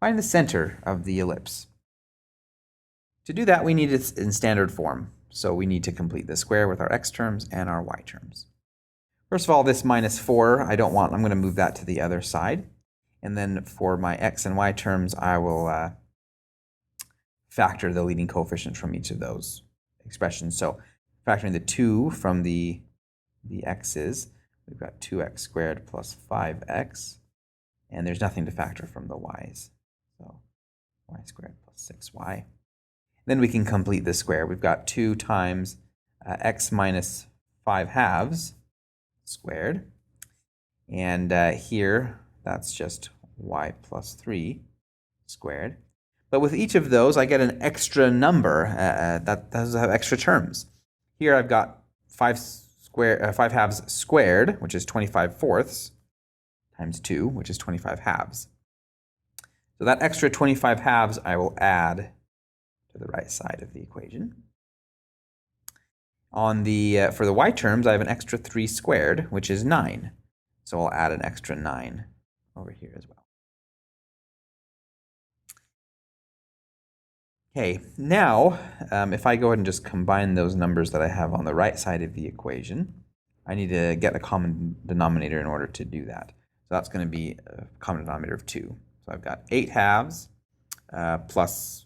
Find the center of the ellipse. To do that, we need it in standard form. So we need to complete the square with our x terms and our y terms. First of all, this minus 4, I'm going to move that to the other side. And then for my x and y terms, I will factor the leading coefficient from each of those expressions. So factoring the 2 from the x's, we've got 2x squared plus 5x. And there's nothing to factor from the y's. So y squared plus 6y. Then we can complete the square. We've got 2 times x minus 5 halves squared. And here, that's just y plus 3 squared. But with each of those, I get an extra number that does have extra terms. Here I've got 5 halves squared, which is 25 fourths, times 2, which is 25 halves. So that extra 25 halves I will add to the right side of the equation. For the y terms, I have an extra 3 squared, which is 9. So I'll add an extra 9 over here as well. Okay, now if I go ahead and just combine those numbers that I have on the right side of the equation, I need to get a common denominator in order to do that. So that's going to be a common denominator of 2. So I've got 8 halves plus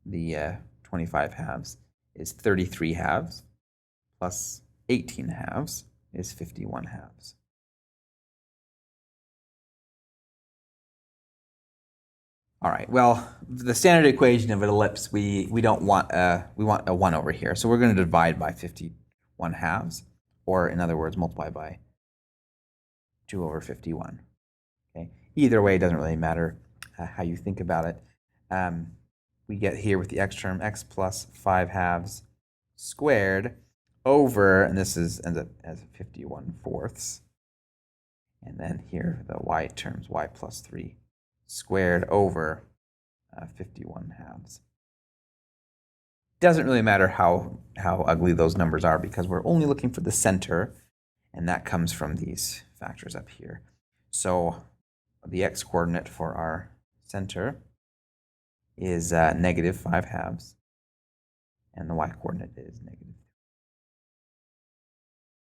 the 25 halves is 33 halves, plus 18 halves is 51 halves. All right, well, the standard equation of an ellipse, we want a 1 over here. So we're going to divide by 51 halves, or in other words, multiply by 2 over 51. Okay? Either way, it doesn't really matter how you think about it. We get here with the x term, x plus 5 halves squared over, and this ends up as 51 fourths. And then here, the y terms, y plus 3 squared over 51 halves. Doesn't really matter how ugly those numbers are because we're only looking for the center, and that comes from these factors up here. So the x-coordinate for our center is negative 5 halves, and the y-coordinate is negative